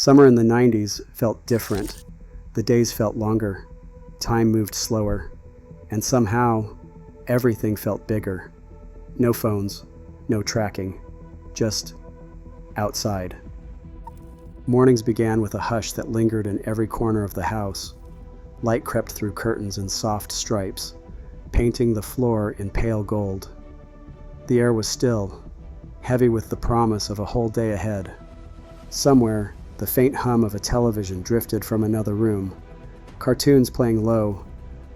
Summer in the 90s felt different. The days felt longer, time moved slower, and somehow everything felt bigger. No phones, no tracking, just outside. Mornings began with a hush that lingered in every corner of the house. Light crept through curtains in soft stripes, painting the floor in pale gold. The air was still, heavy with the promise of a whole day ahead. Somewhere, the faint hum of a television drifted from another room, cartoons playing low,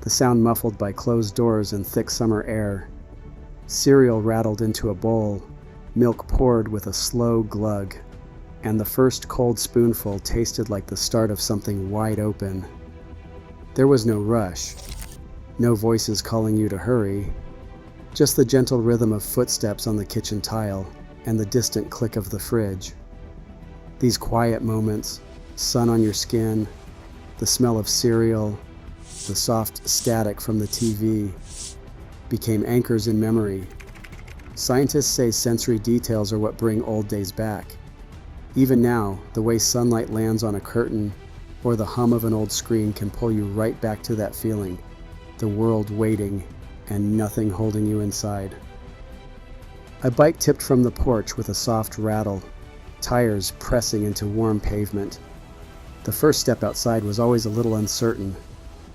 the sound muffled by closed doors and thick summer air. Cereal rattled into a bowl, milk poured with a slow glug, and the first cold spoonful tasted like the start of something wide open. There was no rush, no voices calling you to hurry, just the gentle rhythm of footsteps on the kitchen tile and the distant click of the fridge. These quiet moments, sun on your skin, the smell of cereal, the soft static from the TV, became anchors in memory. Scientists say sensory details are what bring old days back. Even now, the way sunlight lands on a curtain or the hum of an old screen can pull you right back to that feeling, the world waiting and nothing holding you inside. A bike tipped from the porch with a soft rattle, tires pressing into warm pavement. The first step outside was always a little uncertain,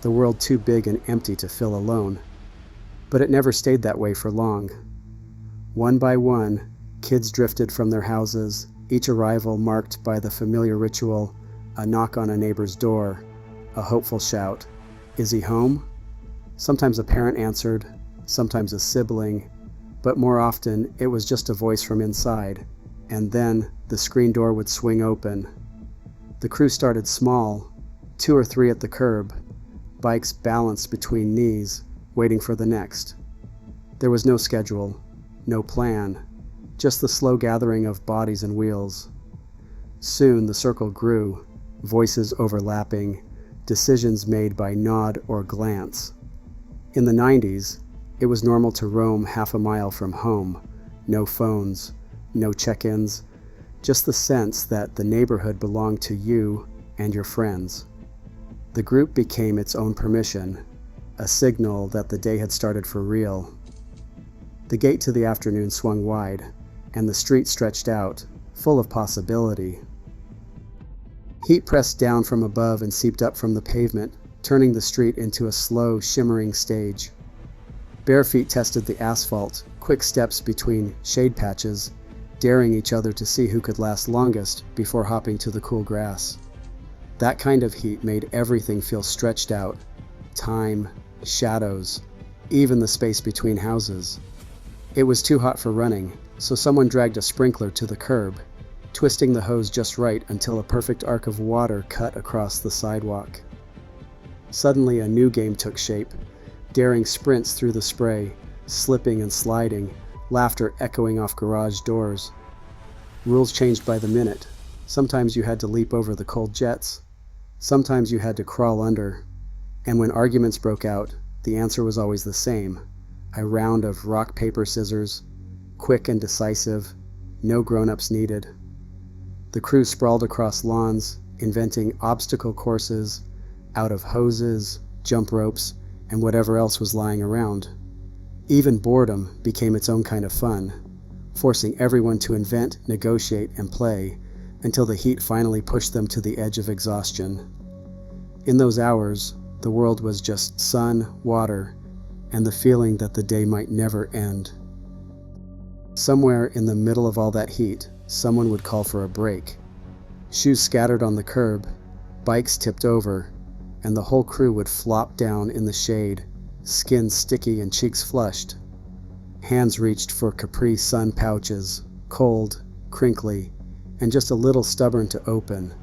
the world too big and empty to feel alone. But it never stayed that way for long. One by one, kids drifted from their houses, each arrival marked by the familiar ritual, a knock on a neighbor's door, a hopeful shout, "Is he home?" Sometimes a parent answered, sometimes a sibling, but more often it was just a voice from inside, and then the screen door would swing open. The crew started small, 2 or 3 at the curb, bikes balanced between knees, waiting for the next. There was no schedule, no plan, just the slow gathering of bodies and wheels. Soon the circle grew, voices overlapping, decisions made by nod or glance. In the 90s, it was normal to roam half a mile from home, no phones, no check-ins, just the sense that the neighborhood belonged to you and your friends. The group became its own permission, a signal that the day had started for real. The gate to the afternoon swung wide, and the street stretched out, full of possibility. Heat pressed down from above and seeped up from the pavement, turning the street into a slow, shimmering stage. Bare feet tested the asphalt, quick steps between shade patches, daring each other to see who could last longest before hopping to the cool grass. That kind of heat made everything feel stretched out, time, shadows, even the space between houses. It was too hot for running, so someone dragged a sprinkler to the curb, twisting the hose just right until a perfect arc of water cut across the sidewalk. Suddenly a new game took shape, daring sprints through the spray, slipping and sliding, laughter echoing off garage doors. Rules changed by the minute. Sometimes you had to leap over the cold jets. Sometimes you had to crawl under. And when arguments broke out, the answer was always the same. A round of rock, paper, scissors, quick and decisive, no grown-ups needed. The crew sprawled across lawns, inventing obstacle courses out of hoses, jump ropes, and whatever else was lying around. Even boredom became its own kind of fun, forcing everyone to invent, negotiate, and play until the heat finally pushed them to the edge of exhaustion. In those hours, the world was just sun, water, and the feeling that the day might never end. Somewhere in the middle of all that heat, someone would call for a break. Shoes scattered on the curb, bikes tipped over, and the whole crew would flop down in the shade, skin sticky and cheeks flushed. Hands reached for Capri Sun pouches, cold, crinkly, and just a little stubborn to open.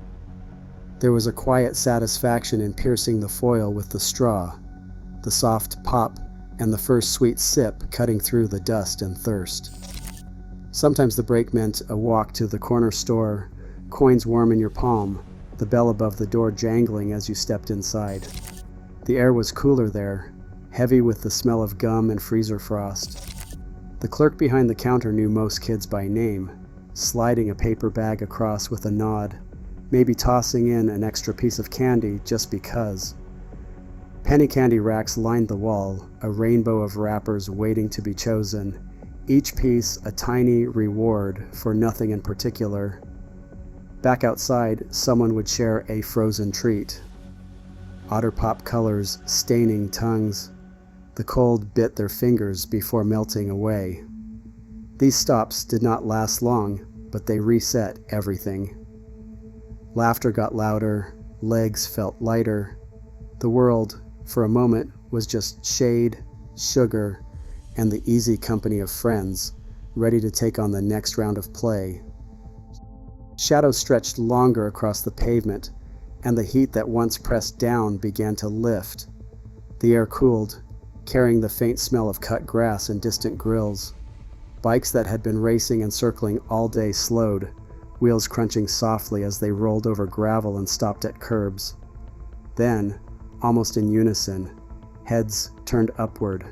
There was a quiet satisfaction in piercing the foil with the straw, the soft pop and the first sweet sip cutting through the dust and thirst. Sometimes the break meant a walk to the corner store, coins warm in your palm, the bell above the door jangling as you stepped inside. The air was cooler there, heavy with the smell of gum and freezer frost. The clerk behind the counter knew most kids by name, sliding a paper bag across with a nod, maybe tossing in an extra piece of candy just because. Penny candy racks lined the wall, a rainbow of wrappers waiting to be chosen, each piece a tiny reward for nothing in particular. Back outside, someone would share a frozen treat. Otter pop colors staining tongues. The cold bit their fingers before melting away. These stops did not last long, but they reset everything. Laughter got louder, legs felt lighter. The world, for a moment, was just shade, sugar, and the easy company of friends, ready to take on the next round of play. Shadows stretched longer across the pavement, and the heat that once pressed down began to lift. The air cooled, carrying the faint smell of cut grass and distant grills. Bikes that had been racing and circling all day slowed, wheels crunching softly as they rolled over gravel and stopped at curbs. Then, almost in unison, heads turned upward.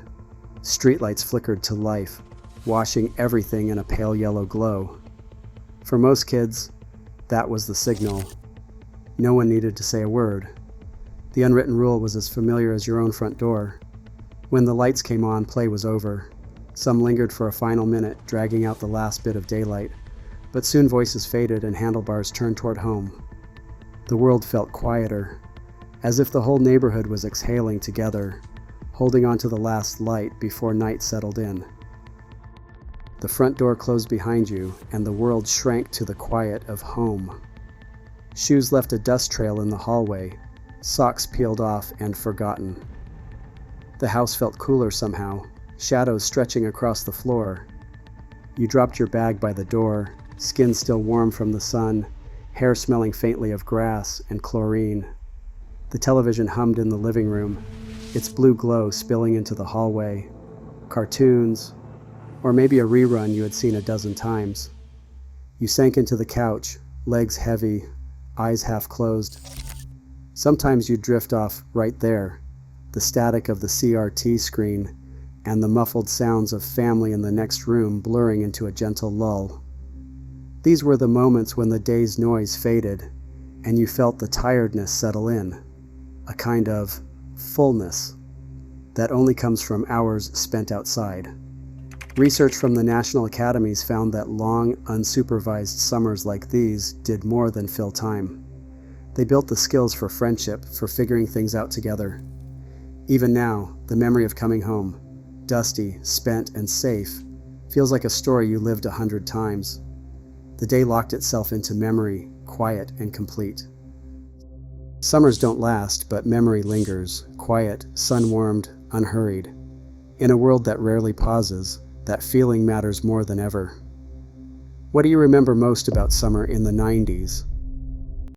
Streetlights flickered to life, washing everything in a pale yellow glow. For most kids, that was the signal. No one needed to say a word. The unwritten rule was as familiar as your own front door. When the lights came on, play was over. Some lingered for a final minute, dragging out the last bit of daylight, but soon voices faded and handlebars turned toward home. The world felt quieter, as if the whole neighborhood was exhaling together, holding on to the last light before night settled in. The front door closed behind you, and the world shrank to the quiet of home. Shoes left a dust trail in the hallway, socks peeled off and forgotten. The house felt cooler somehow, shadows stretching across the floor. You dropped your bag by the door, skin still warm from the sun, hair smelling faintly of grass and chlorine. The television hummed in the living room, its blue glow spilling into the hallway. Cartoons, or maybe a rerun you had seen a dozen times. You sank into the couch, legs heavy, eyes half closed. Sometimes you'd drift off right there, the static of the CRT screen and the muffled sounds of family in the next room blurring into a gentle lull. These were the moments when the day's noise faded, and you felt the tiredness settle in, a kind of fullness that only comes from hours spent outside. Research from the national academies found that long, unsupervised summers like these did more than fill time. They built the skills for friendship, for figuring things out together. Even now, the memory of coming home, dusty, spent, and safe, feels like a story you lived 100 times. The day locked itself into memory, quiet and complete. Summers don't last, but memory lingers, quiet, sun-warmed, unhurried. In a world that rarely pauses, that feeling matters more than ever. What do you remember most about summer in the 90s?